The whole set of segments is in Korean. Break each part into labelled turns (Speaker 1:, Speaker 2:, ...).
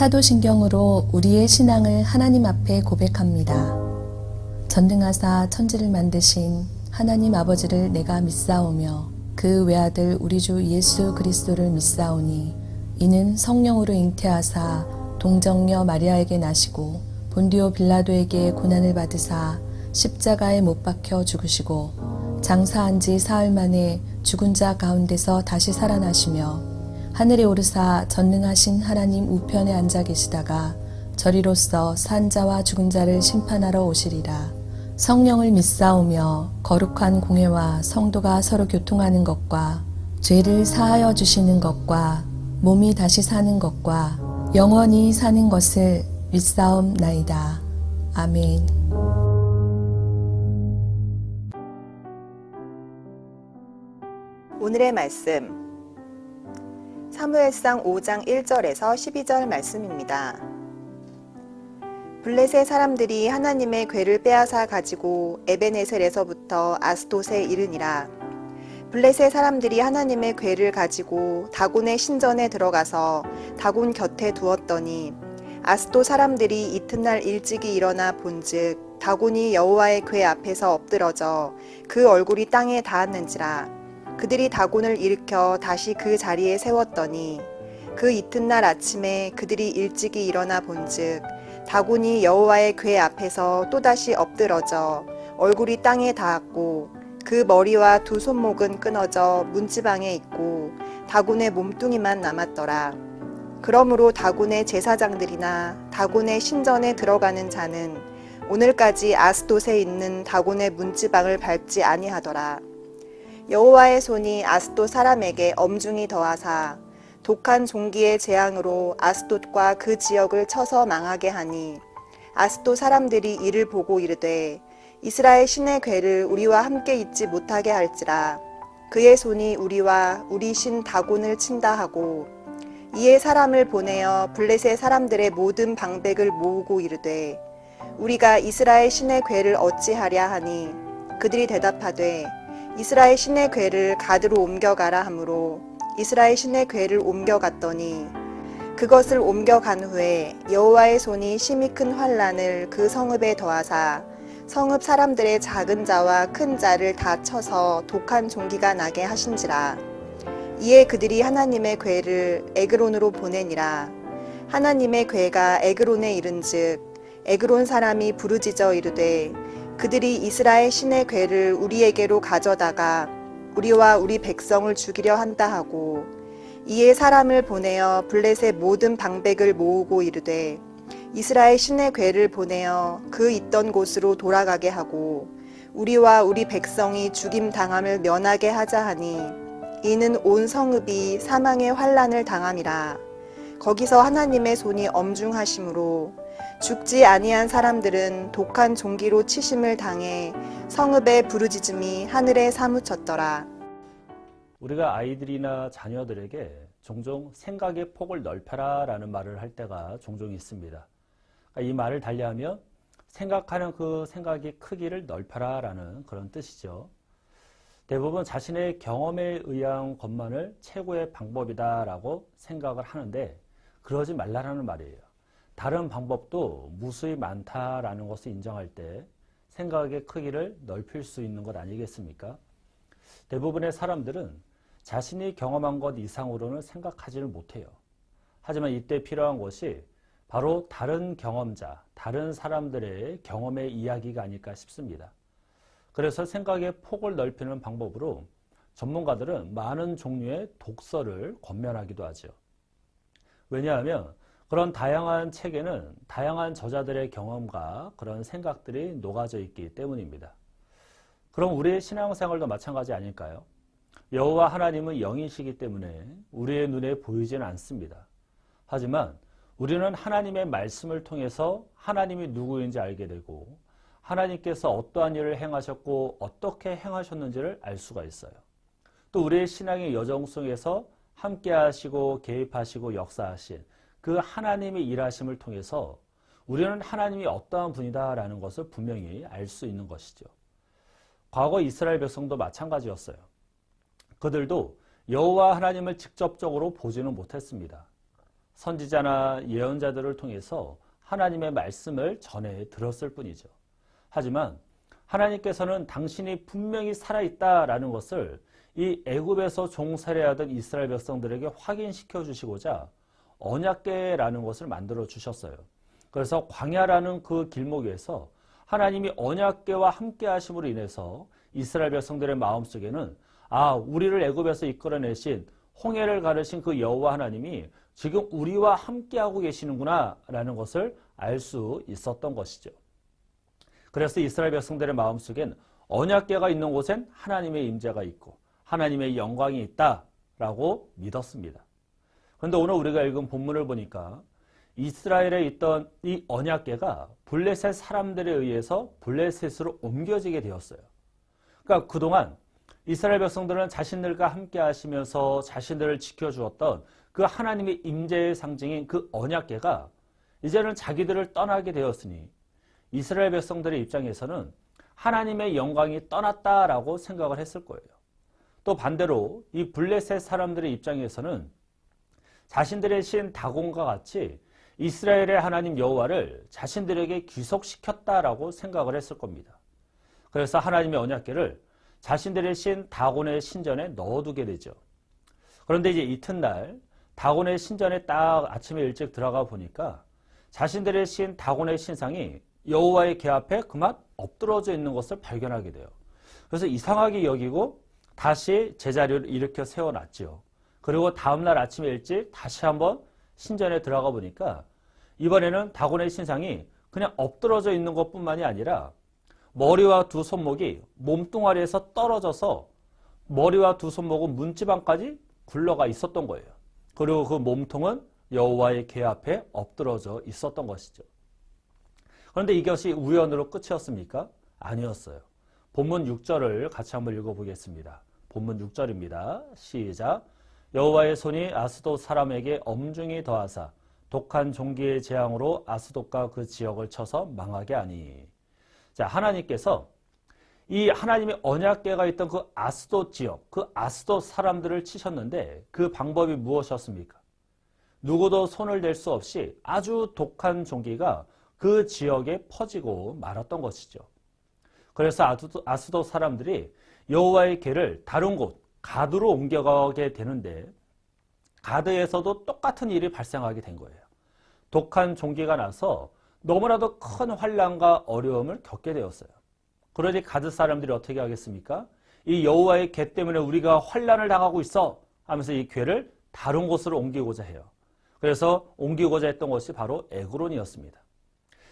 Speaker 1: 사도신경으로 우리의 신앙을 하나님 앞에 고백합니다. 전능하사 천지를 만드신 하나님 아버지를 내가 믿사오며 그 외아들 우리 주 예수 그리스도를 믿사오니 이는 성령으로 잉태하사 동정녀 마리아에게 나시고 본디오 빌라도에게 고난을 받으사 십자가에 못 박혀 죽으시고 장사한 지 사흘 만에 죽은 자 가운데서 다시 살아나시며 하늘에 오르사 전능하신 하나님 우편에 앉아 계시다가 저리로서 산 자와 죽은 자를 심판하러 오시리라. 성령을 믿사오며 거룩한 공회와 성도가 서로 교통하는 것과 죄를 사하여 주시는 것과 몸이 다시 사는 것과 영원히 사는 것을 믿사옵나이다. 아멘.
Speaker 2: 오늘의 말씀 사무엘상 5장 1절에서 12절 말씀입니다. 블레셋 사람들이 하나님의 궤를 빼앗아 가지고 에베네셀에서부터 아스돗에 이르니라. 블레셋 사람들이 하나님의 궤를 가지고 다곤의 신전에 들어가서 다곤 곁에 두었더니 아스돗 사람들이 이튿날 일찍이 일어나 본즉 다곤이 여호와의 궤 앞에서 엎드러져 그 얼굴이 땅에 닿았는지라. 그들이 다곤을 일으켜 다시 그 자리에 세웠더니 그 이튿날 아침에 그들이 일찍이 일어나 본즉 다곤이 여호와의 궤 앞에서 또다시 엎드러져 얼굴이 땅에 닿았고 그 머리와 두 손목은 끊어져 문지방에 있고 다곤의 몸뚱이만 남았더라. 그러므로 다곤의 제사장들이나 다곤의 신전에 들어가는 자는 오늘까지 아스돗에 있는 다곤의 문지방을 밟지 아니하더라. 여호와의 손이 아스돗 사람에게 엄중히 더하사 독한 종기의 재앙으로 아스돗과 그 지역을 쳐서 망하게 하니 아스돗 사람들이 이를 보고 이르되 이스라엘 신의 궤를 우리와 함께 있지 못하게 할지라. 그의 손이 우리와 우리 신 다곤을 친다 하고 이에 사람을 보내어 블레셋 사람들의 모든 방백을 모으고 이르되 우리가 이스라엘 신의 궤를 어찌하랴 하니 그들이 대답하되 이스라엘 신의 궤를 가드로 옮겨가라 하므로 이스라엘 신의 궤를 옮겨갔더니 그것을 옮겨간 후에 여호와의 손이 심히 큰 환난을 그 성읍에 더하사 성읍 사람들의 작은 자와 큰 자를 다 쳐서 독한 종기가 나게 하신지라. 이에 그들이 하나님의 궤를 에그론으로 보내니라. 하나님의 궤가 에그론에 이른즉 에그론 사람이 부르짖어 이르되 그들이 이스라엘 신의 궤를 우리에게로 가져다가 우리와 우리 백성을 죽이려 한다 하고 이에 사람을 보내어 블레셋 모든 방백을 모으고 이르되 이스라엘 신의 궤를 보내어 그 있던 곳으로 돌아가게 하고 우리와 우리 백성이 죽임 당함을 면하게 하자 하니 이는 온 성읍이 사망의 환난을 당함이라. 거기서 하나님의 손이 엄중하심으로 죽지 아니한 사람들은 독한 종기로 치심을 당해 성읍의 부르짖음이 하늘에 사무쳤더라.
Speaker 3: 우리가 아이들이나 자녀들에게 종종 생각의 폭을 넓혀라 라는 말을 할 때가 종종 있습니다. 이 말을 달리하면 생각하는 그 생각의 크기를 넓혀라 라는 그런 뜻이죠. 대부분 자신의 경험에 의한 것만을 최고의 방법이다 라고 생각을 하는데 그러지 말라라는 말이에요. 다른 방법도 무수히 많다라는 것을 인정할 때 생각의 크기를 넓힐 수 있는 것 아니겠습니까? 대부분의 사람들은 자신이 경험한 것 이상으로는 생각하지를 못해요. 하지만 이때 필요한 것이 바로 다른 경험자, 다른 사람들의 경험의 이야기가 아닐까 싶습니다. 그래서 생각의 폭을 넓히는 방법으로 전문가들은 많은 종류의 독서를 권면하기도 하죠. 왜냐하면 그런 다양한 책에는 다양한 저자들의 경험과 그런 생각들이 녹아져 있기 때문입니다. 그럼 우리의 신앙생활도 마찬가지 아닐까요? 여호와 하나님은 영이시기 때문에 우리의 눈에 보이지는 않습니다. 하지만 우리는 하나님의 말씀을 통해서 하나님이 누구인지 알게 되고 하나님께서 어떠한 일을 행하셨고 어떻게 행하셨는지를 알 수가 있어요. 또 우리의 신앙의 여정 속에서 함께 하시고 개입하시고 역사하신 그 하나님의 일하심을 통해서 우리는 하나님이 어떠한 분이다라는 것을 분명히 알 수 있는 것이죠. 과거 이스라엘 백성도 마찬가지였어요. 그들도 여호와 하나님을 직접적으로 보지는 못했습니다. 선지자나 예언자들을 통해서 하나님의 말씀을 전해 들었을 뿐이죠. 하지만 하나님께서는 당신이 분명히 살아있다라는 것을 이 애굽에서 종살이하던 이스라엘 백성들에게 확인시켜 주시고자 언약궤라는 것을 만들어 주셨어요. 그래서 광야라는 그 길목에서 하나님이 언약궤와 함께 하심으로 인해서 이스라엘 백성들의 마음속에는 우리를 애굽에서 이끌어내신 홍해를 가르신 그 여호와 하나님이 지금 우리와 함께하고 계시는구나 라는 것을 알 수 있었던 것이죠. 그래서 이스라엘 백성들의 마음속엔 언약궤가 있는 곳엔 하나님의 임재가 있고 하나님의 영광이 있다라고 믿었습니다. 그런데 오늘 우리가 읽은 본문을 보니까 이스라엘에 있던 이 언약궤가 블레셋 사람들에 의해서 블레셋으로 옮겨지게 되었어요. 그러니까 그동안 이스라엘 백성들은 자신들과 함께 하시면서 자신들을 지켜주었던 그 하나님의 임재의 상징인 그 언약궤가 이제는 자기들을 떠나게 되었으니 이스라엘 백성들의 입장에서는 하나님의 영광이 떠났다라고 생각을 했을 거예요. 또 반대로 이 블레셋 사람들의 입장에서는 자신들의 신 다곤과 같이 이스라엘의 하나님 여호와를 자신들에게 귀속시켰다라고 생각을 했을 겁니다. 그래서 하나님의 언약궤를 자신들의 신 다곤의 신전에 넣어두게 되죠. 그런데 이제 이튿날 다곤의 신전에 딱 아침에 일찍 들어가 보니까 자신들의 신 다곤의 신상이 여호와의 궤 앞에 그만 엎드러져 있는 것을 발견하게 돼요. 그래서 이상하게 여기고 다시 제자리를 일으켜 세워놨죠. 그리고 다음날 아침에 일찍 다시 한번 신전에 들어가 보니까 이번에는 다곤의 신상이 그냥 엎드러져 있는 것뿐만이 아니라 머리와 두 손목이 몸뚱아리에서 떨어져서 머리와 두 손목은 문지방까지 굴러가 있었던 거예요. 그리고 그 몸통은 여호와의 궤 앞에 엎드러져 있었던 것이죠. 그런데 이것이 우연으로 끝이었습니까? 아니었어요. 본문 6절을 같이 한번 읽어보겠습니다. 본문 6절입니다. 시작. 여호와의 손이 아스돗 사람에게 엄중히 더하사 독한 종기의 재앙으로 아스돗과 그 지역을 쳐서 망하게 하니. 자, 하나님께서 이 하나님의 언약궤가 있던 그 아스돗 지역, 그 아스돗 사람들을 치셨는데 그 방법이 무엇이었습니까? 누구도 손을 댈 수 없이 아주 독한 종기가 그 지역에 퍼지고 말았던 것이죠. 그래서 아스돗 사람들이 여호와의 궤를 다른 곳, 가드로 옮겨가게 되는데 가드에서도 똑같은 일이 발생하게 된 거예요. 독한 종기가 나서 너무나도 큰 환난과 어려움을 겪게 되었어요. 그러니 가드 사람들이 어떻게 하겠습니까? 이 여호와의 궤 때문에 우리가 환난을 당하고 있어 하면서 이 궤를 다른 곳으로 옮기고자 해요. 그래서 옮기고자 했던 것이 바로 에그론이었습니다.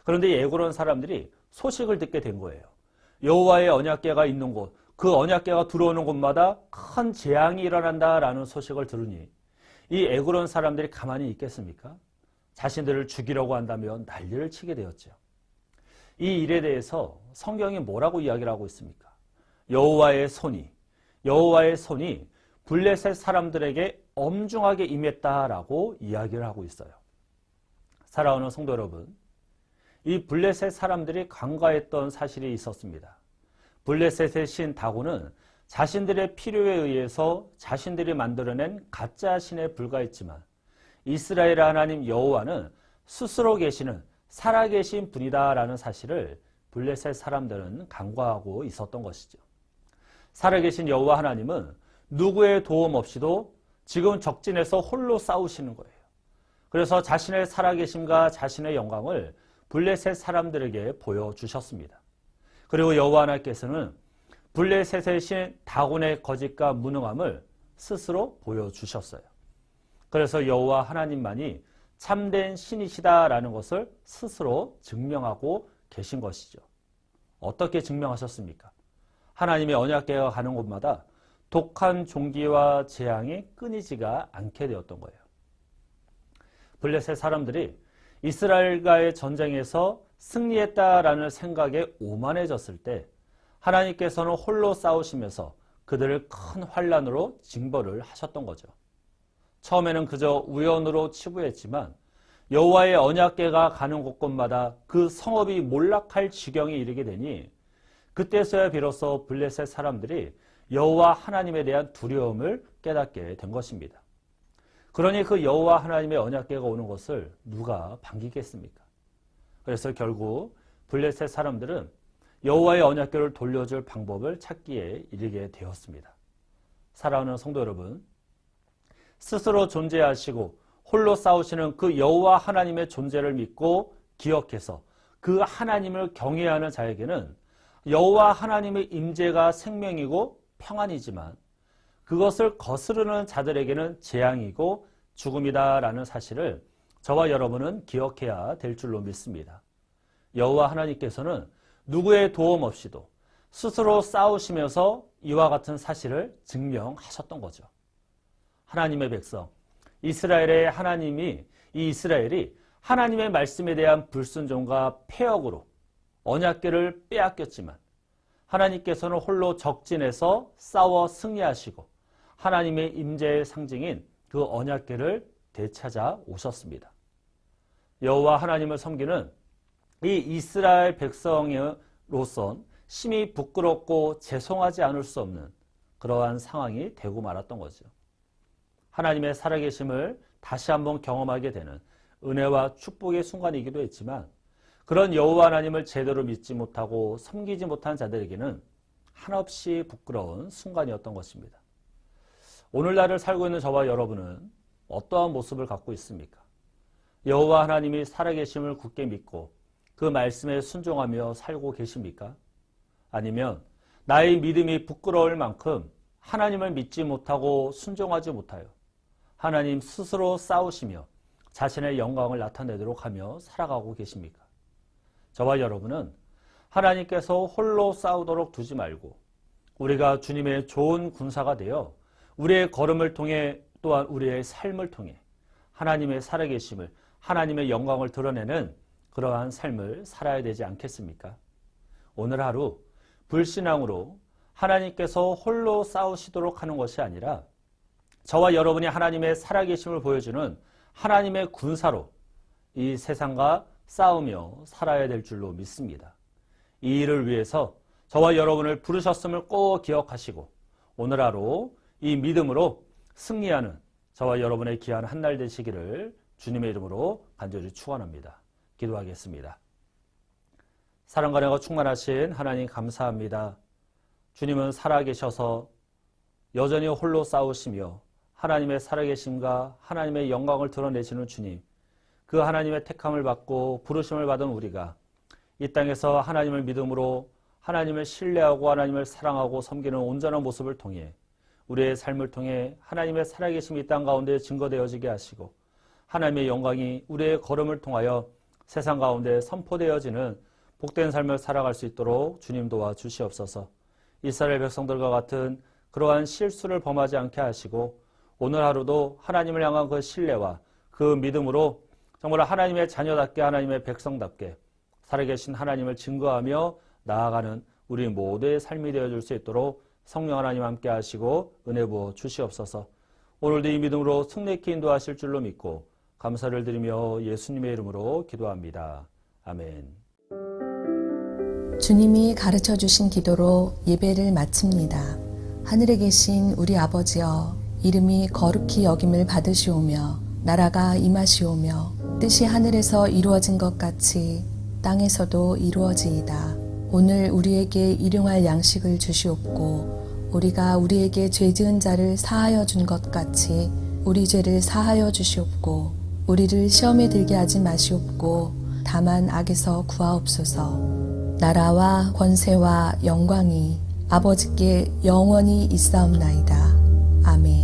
Speaker 3: 그런데 이 에그론 사람들이 소식을 듣게 된 거예요. 여호와의 언약궤가 있는 곳, 그 언약궤가 들어오는 곳마다 큰 재앙이 일어난다라는 소식을 들으니 이 에그론 사람들이 가만히 있겠습니까? 자신들을 죽이려고 한다면 난리를 치게 되었죠. 이 일에 대해서 성경이 뭐라고 이야기를 하고 있습니까? 여호와의 손이 블레셋 사람들에게 엄중하게 임했다라고 이야기를 하고 있어요. 사랑하는 성도 여러분, 이 블레셋 사람들이 간과했던 사실이 있었습니다. 블레셋의 신 다곤은 자신들의 필요에 의해서 자신들이 만들어낸 가짜 신에 불과했지만 이스라엘 하나님 여호와는 스스로 계시는 살아계신 분이다라는 사실을 블레셋 사람들은 간과하고 있었던 것이죠. 살아계신 여호와 하나님은 누구의 도움 없이도 지금 적진에서 홀로 싸우시는 거예요. 그래서 자신의 살아계심과 자신의 영광을 블레셋 사람들에게 보여주셨습니다. 그리고 여호와 하나님께서는 블레셋의 신 다곤의 거짓과 무능함을 스스로 보여주셨어요. 그래서 여호와 하나님만이 참된 신이시다라는 것을 스스로 증명하고 계신 것이죠. 어떻게 증명하셨습니까? 하나님의 언약궤가 가는 곳마다 독한 종기와 재앙이 끊이지가 않게 되었던 거예요. 블레셋 사람들이 이스라엘과의 전쟁에서 승리했다라는 생각에 오만해졌을 때 하나님께서는 홀로 싸우시면서 그들을 큰 환난으로 징벌을 하셨던 거죠. 처음에는 그저 우연으로 치부했지만 여호와의 언약궤가 가는 곳곳마다 그 성읍이 몰락할 지경에 이르게 되니 그때서야 비로소 블레셋 사람들이 여호와 하나님에 대한 두려움을 깨닫게 된 것입니다. 그러니 그 여호와 하나님의 언약궤가 오는 것을 누가 반기겠습니까? 그래서 결국 블레셋 사람들은 여호와의 언약궤를 돌려줄 방법을 찾기에 이르게 되었습니다. 사랑하는 성도 여러분, 스스로 존재하시고 홀로 싸우시는 그 여호와 하나님의 존재를 믿고 기억해서 그 하나님을 경외하는 자에게는 여호와 하나님의 임재가 생명이고 평안이지만 그것을 거스르는 자들에게는 재앙이고 죽음이다라는 사실을 저와 여러분은 기억해야 될 줄로 믿습니다. 여호와 하나님께서는 누구의 도움 없이도 스스로 싸우시면서 이와 같은 사실을 증명하셨던 거죠. 하나님의 백성, 이스라엘의 하나님이 이 이스라엘이 하나님의 말씀에 대한 불순종과 폐역으로 언약궤를 빼앗겼지만 하나님께서는 홀로 적진에서 싸워 승리하시고 하나님의 임재의 상징인 그 언약궤를 되찾아 오셨습니다. 여호와 하나님을 섬기는 이 이스라엘 백성으로선 심히 부끄럽고 죄송하지 않을 수 없는 그러한 상황이 되고 말았던 거죠. 하나님의 살아계심을 다시 한번 경험하게 되는 은혜와 축복의 순간이기도 했지만 그런 여호와 하나님을 제대로 믿지 못하고 섬기지 못한 자들에게는 한없이 부끄러운 순간이었던 것입니다. 오늘날을 살고 있는 저와 여러분은 어떠한 모습을 갖고 있습니까? 여호와 하나님이 살아계심을 굳게 믿고 그 말씀에 순종하며 살고 계십니까? 아니면 나의 믿음이 부끄러울 만큼 하나님을 믿지 못하고 순종하지 못하여 하나님 스스로 싸우시며 자신의 영광을 나타내도록 하며 살아가고 계십니까? 저와 여러분은 하나님께서 홀로 싸우도록 두지 말고 우리가 주님의 좋은 군사가 되어 우리의 걸음을 통해 또한 우리의 삶을 통해 하나님의 살아계심을 하나님의 영광을 드러내는 그러한 삶을 살아야 되지 않겠습니까? 오늘 하루 불신앙으로 하나님께서 홀로 싸우시도록 하는 것이 아니라 저와 여러분이 하나님의 살아계심을 보여주는 하나님의 군사로 이 세상과 싸우며 살아야 될 줄로 믿습니다. 이 일을 위해서 저와 여러분을 부르셨음을 꼭 기억하시고 오늘 하루 이 믿음으로 승리하는 저와 여러분의 귀한 한날 되시기를 주님의 이름으로 간절히 축원합니다. 기도하겠습니다. 사랑과 은혜가 충만하신 하나님 감사합니다. 주님은 살아계셔서 여전히 홀로 싸우시며 하나님의 살아계심과 하나님의 영광을 드러내시는 주님, 그 하나님의 택함을 받고 부르심을 받은 우리가 이 땅에서 하나님을 믿음으로 하나님을 신뢰하고 하나님을 사랑하고 섬기는 온전한 모습을 통해 우리의 삶을 통해 하나님의 살아계심이 이 땅 가운데 증거되어지게 하시고 하나님의 영광이 우리의 걸음을 통하여 세상 가운데 선포되어지는 복된 삶을 살아갈 수 있도록 주님 도와주시옵소서. 이스라엘 백성들과 같은 그러한 실수를 범하지 않게 하시고 오늘 하루도 하나님을 향한 그 신뢰와 그 믿음으로 정말 하나님의 자녀답게 하나님의 백성답게 살아계신 하나님을 증거하며 나아가는 우리 모두의 삶이 되어줄 수 있도록 성령 하나님 함께 하시고 은혜 부어 주시옵소서. 오늘도 이 믿음으로 승리케 인도하실 줄로 믿고 감사를 드리며 예수님의 이름으로 기도합니다. 아멘.
Speaker 1: 주님이 가르쳐 주신 기도로 예배를 마칩니다. 하늘에 계신 우리 아버지여, 이름이 거룩히 여김을 받으시오며 나라가 임하시오며 뜻이 하늘에서 이루어진 것 같이 땅에서도 이루어지이다. 오늘 우리에게 일용할 양식을 주시옵고 우리가 우리에게 죄 지은 자를 사하여 준 것 같이 우리 죄를 사하여 주시옵고 우리를 시험에 들게 하지 마시옵고 다만 악에서 구하옵소서. 나라와 권세와 영광이 아버지께 영원히 있사옵나이다. 아멘.